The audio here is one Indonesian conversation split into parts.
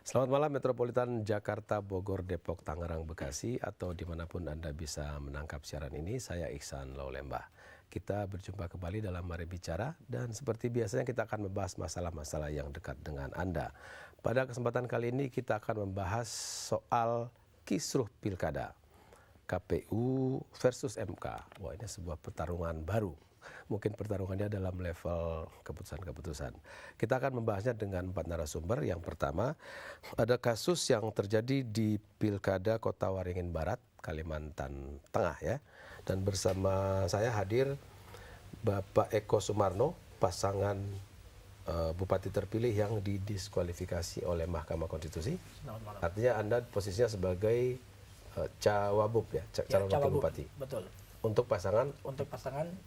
Selamat malam Metropolitan Jakarta, Bogor, Depok, Tangerang, Bekasi, atau dimanapun Anda bisa menangkap siaran ini, saya Ihsan Laulembah. Kita berjumpa kembali dalam Mari Bicara, dan seperti biasanya kita akan membahas masalah-masalah yang dekat dengan Anda. Pada kesempatan kali ini kita akan membahas soal kisruh pilkada, KPU versus MK. Wah, ini sebuah pertarungan baru. Mungkin pertarungannya dalam level keputusan-keputusan. Kita akan membahasnya dengan 4 narasumber. Yang pertama, ada kasus yang terjadi di Pilkada Kota Waringin Barat, Kalimantan Tengah ya. Dan bersama saya hadir Bapak Eko Sumarno, pasangan Bupati terpilih yang didiskualifikasi oleh Mahkamah Konstitusi. Artinya Anda posisinya sebagai Cawagup ya, calon wakil bupati. Betul. Untuk pasangan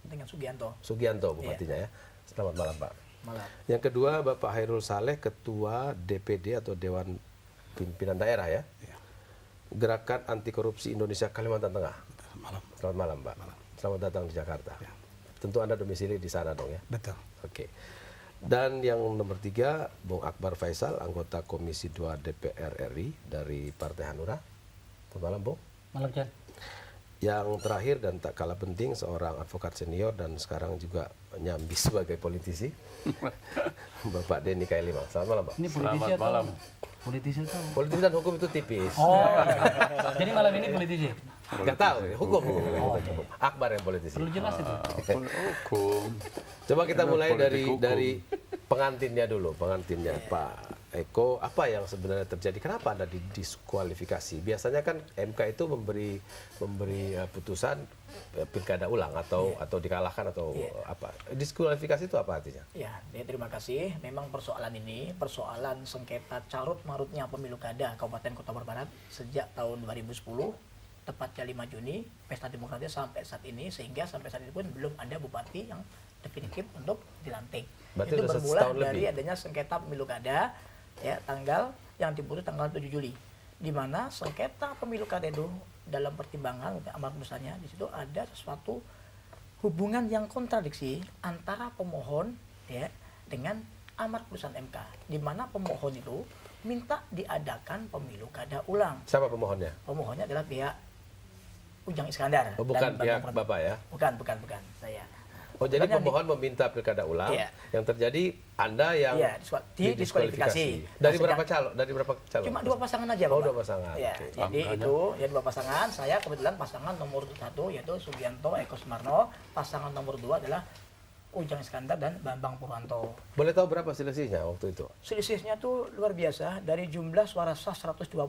dengan Sugianto. Sugianto bupatinya ya. Selamat malam Pak. Malam. Yang kedua Bapak Hairul Saleh, Ketua DPD atau Dewan Pimpinan Daerah ya. Gerakan Anti Korupsi Indonesia Kalimantan Tengah. Malam. Selamat malam Pak. Malam. Selamat datang di Jakarta. Ya. Tentu Anda domisili di sana dong ya. Betul. Oke. Dan yang nomor 3, Bung Akbar Faisal, anggota Komisi 2 DPR RI dari Partai Hanura. Selamat malam Bung. Malam, Chan. Yang terakhir dan tak kalah penting, seorang advokat senior dan sekarang juga nyambi sebagai politisi, Bapak Denny Kailima. Selamat malam Pak. Ini politisi Selamat malam. Politisi atau? Politik dan hukum itu tipis. Oh. Jadi malam ini politisi. Nggak tahu, hukum. Akbar yang politisi. Perlu jelas itu. Hukum. Coba kita mulai politik hukum. dari pengantinnya dulu, pengantinnya Pak Eko. Apa yang sebenarnya terjadi? Kenapa Anda didiskualifikasi? Biasanya kan MK itu memberi putusan pilkada ulang atau dikalahkan atau apa? Diskualifikasi itu apa artinya? Ya, terima kasih. Memang persoalan ini persoalan sengketa carut marutnya pemilu kada Kabupaten Kota Barat sejak tahun 2010, tepatnya 5 Juni, pesta demokrasi sampai saat ini, sehingga sampai saat ini pun belum ada bupati yang definitif untuk dilantik. Berarti itu udah bermula setahun dari lebih. adanya sengketa pemilu kada ya, tanggal yang diputus tanggal 7 Juli, di mana sengketa pemilu kada itu dalam pertimbangan amar putusannya di situ ada sesuatu hubungan yang kontradiksi antara pemohon ya dengan amar putusan MK, di mana pemohon itu minta diadakan pemilu kada ulang. Siapa pemohonnya? Pemohonnya adalah pihak Ujang Iskandar. Oh, bukan dan pihak Bambang Bapak ya? Bukan saya. Oh, jadi Sebenarnya pemohon meminta pilkada ulang. Iya. Yang terjadi Anda yang didiskualifikasi. Dari Nah, berapa calon? Dari berapa calon? Cuma 2 pasangan aja, Oh, Bapak. 2 pasangan. Ya, Oke. jadi Angkanya? itu ya 2 pasangan. Saya kebetulan pasangan nomor 1 yaitu Sugianto Eko Sumarno. Pasangan nomor 2 adalah Ujang Iskandar dan Bambang Purwanto. Boleh tahu berapa selisihnya waktu itu? Selisihnya tuh luar biasa, dari jumlah suara sah 124.000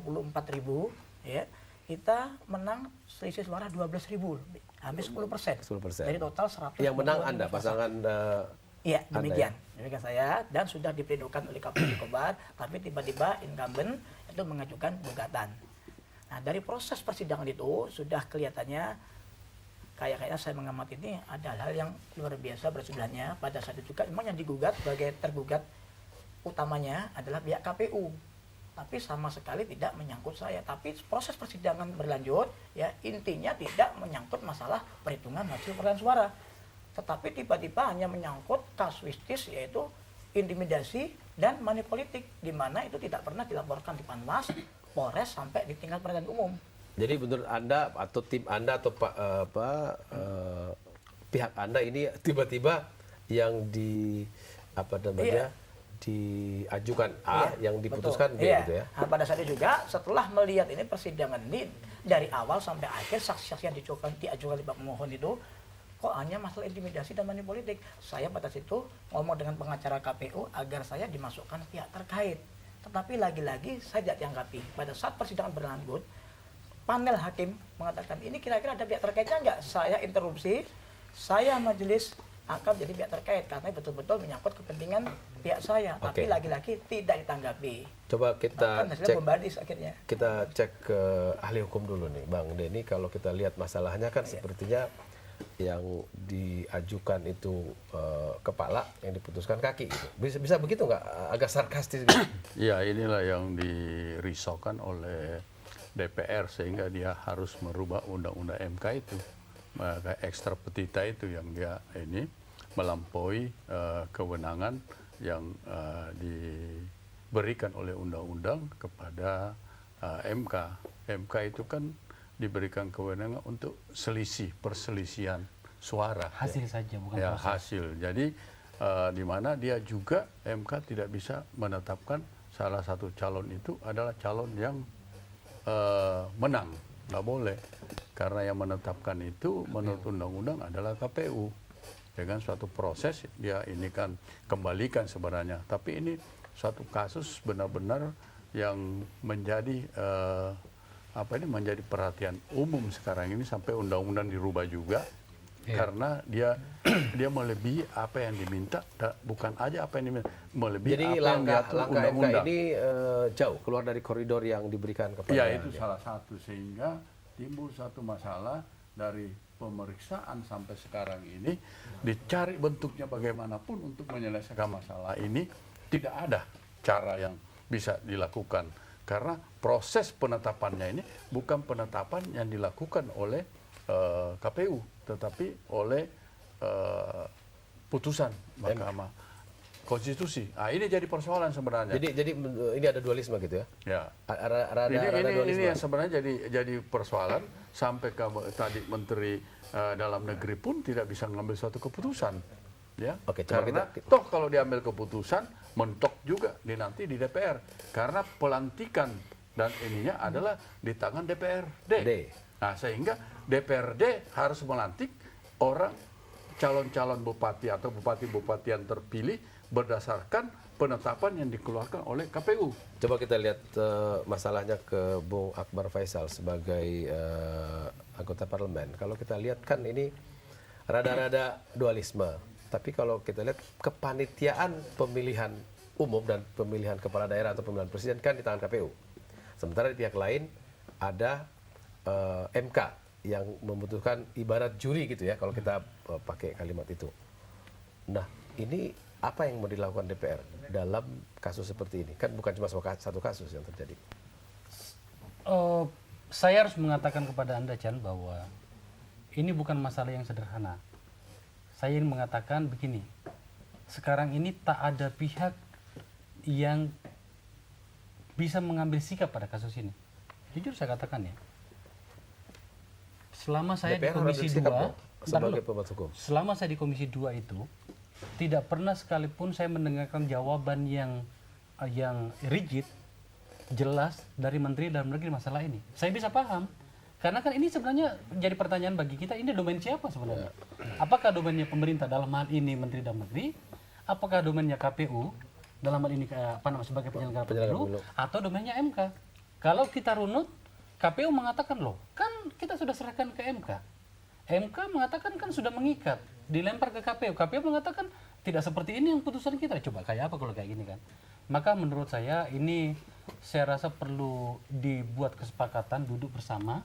ya. Kita menang selisih suara 12.000, hampir 10%. 10%. Dari total 100. Yang menang Anda, pasangan Iya, Anda, demikian. Demikian saya, dan sudah diperindukan oleh KPU Kobar, tapi tiba-tiba incumbent itu mengajukan gugatan. Nah, dari proses persidangan itu sudah kelihatannya kayaknya saya mengamati ini ada hal yang luar biasa bersebelahnya. Pada saat itu juga memang yang digugat sebagai tergugat utamanya adalah pihak KPU. Tapi sama sekali tidak menyangkut saya. Tapi proses persidangan berlanjut, ya intinya tidak menyangkut masalah perhitungan hasil perolehan suara. Tetapi tiba-tiba hanya menyangkut kasuistis, yaitu intimidasi dan money politik, di mana itu tidak pernah dilaporkan di Panwas, Polres, sampai di tingkat peradilan umum. Jadi menurut Anda atau tim Anda atau pihak Anda ini tiba-tiba yang diajukan A, yang diputuskan B gitu ya? Nah, pada saat itu juga setelah melihat ini persidangan ini dari awal sampai akhir, saksi-saksi yang diajukan oleh Pak pemohon itu kok hanya masalah intimidasi dan money politik. Saya pada situ ngomong dengan pengacara KPU agar saya dimasukkan pihak terkait. Tetapi lagi-lagi saya tidak dianggapi. Pada saat persidangan berlanjut, panel hakim mengatakan ini kira-kira ada pihak terkaitnya enggak? Saya interupsi, saya majelis akan jadi pihak terkait karena betul-betul menyangkut kepentingan pihak saya. Tapi lagi-lagi tidak ditanggapi. Coba kita cek, akhirnya. Kita cek ke ahli hukum dulu nih, Bang Denny. Kalau kita lihat masalahnya kan sepertinya yang diajukan itu kepala, yang diputuskan kaki gitu. Bisa begitu nggak? Agak sarkastis gitu. Ya, inilah yang dirisaukan oleh DPR sehingga dia harus merubah undang-undang MK itu. Maka ekstra petita itu yang dia ini melampaui kewenangan yang diberikan oleh undang-undang kepada MK. MK itu kan diberikan kewenangan untuk perselisihan suara. Hasil saja, bukan Ya, proses. hasil. Jadi di mana dia juga MK tidak bisa menetapkan salah satu calon itu adalah calon yang menang, nggak boleh, karena yang menetapkan itu menurut undang-undang adalah KPU. Dengan suatu proses dia ini kan kembalikan sebenarnya, tapi ini suatu kasus benar-benar yang menjadi menjadi perhatian umum sekarang ini sampai undang-undang dirubah juga. Karena dia melebihi apa yang diminta, bukan aja apa yang diminta, melebihi Jadi apa yang langkah diatur MK undang-undang. ini jauh keluar dari koridor yang diberikan kepada Ya, itu salah satu, sehingga timbul satu masalah dari pemeriksaan sampai sekarang ini, dicari bentuknya bagaimanapun untuk menyelesaikan masalah ini, tidak ada cara yang bisa dilakukan. Karena proses penetapannya ini bukan penetapan yang dilakukan oleh KPU, tetapi oleh putusan Mahkamah Konstitusi. Nah, ini jadi persoalan sebenarnya. Jadi ini ada dualisme gitu ya? Ya. Ada Ini dualisme. yang sebenarnya jadi persoalan sampai tadi Menteri Dalam Negeri pun tidak bisa mengambil suatu keputusan, ya. Oke, coba karena toh kalau diambil keputusan mentok juga nanti di DPR, karena pelantikan dan ininya adalah di tangan DPRD. Nah, sehingga DPRD harus melantik orang calon-calon bupati atau bupati-bupati yang terpilih berdasarkan penetapan yang dikeluarkan oleh KPU. Coba kita lihat masalahnya ke Bung Akbar Faisal sebagai anggota parlemen. Kalau kita lihat kan ini rada-rada dualisme. Tapi kalau kita lihat kepanitiaan pemilihan umum dan pemilihan kepala daerah atau pemilihan presiden kan di tangan KPU. Sementara di pihak lain ada MK yang membutuhkan ibarat juri gitu ya kalau kita pakai kalimat itu. Nah, ini apa yang mau dilakukan DPR dalam kasus seperti ini? Kan bukan cuma satu kasus yang terjadi. Saya harus mengatakan kepada Anda, Chan, bahwa ini bukan masalah yang sederhana. Saya ingin mengatakan begini, sekarang ini tak ada pihak yang bisa mengambil sikap pada kasus ini. Jujur saya katakan ya, selama saya di DPR Komisi 2, sebagai pembuat hukum. selama saya di Komisi 2 itu, tidak pernah sekalipun saya mendengarkan jawaban yang rigid, jelas dari Menteri Dalam Negeri masalah ini. Saya bisa paham, karena kan ini sebenarnya jadi pertanyaan bagi kita, ini domain siapa sebenarnya? Apakah domainnya pemerintah, dalam hal ini Menteri Dalam Negeri? Apakah domainnya KPU, dalam hal ini sebagai penyelenggara pemilu, atau domainnya MK? Kalau kita runut, KPU mengatakan loh, kan kita sudah serahkan ke MK. MK mengatakan kan sudah mengikat, dilempar ke KPU. KPU mengatakan tidak seperti ini yang putusan kita. Coba kayak apa kalau kayak gini kan? Maka menurut saya ini saya rasa perlu dibuat kesepakatan, duduk bersama.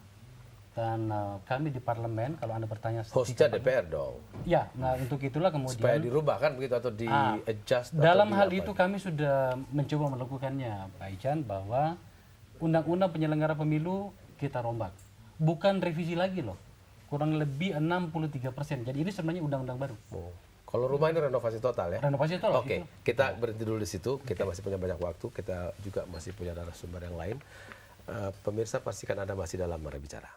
Dan kami di parlemen, kalau Anda bertanya... Hostnya DPR dong. Ya, nah untuk itulah kemudian... Supaya dirubah kan begitu atau di-adjust? Dalam hal itu kami sudah mencoba melakukannya, Pak Ican, bahwa undang-undang penyelenggara pemilu kita rombak. Bukan revisi lagi loh. Kurang lebih 63%. Jadi ini sebenarnya undang-undang baru. Oh. Kalau rumah ini renovasi total ya? Renovasi total. Oke, kita berhenti dulu di situ. Kita masih punya banyak waktu. Kita juga masih punya narasumber yang lain. Pemirsa pastikan Anda masih dalam Mari Bicara.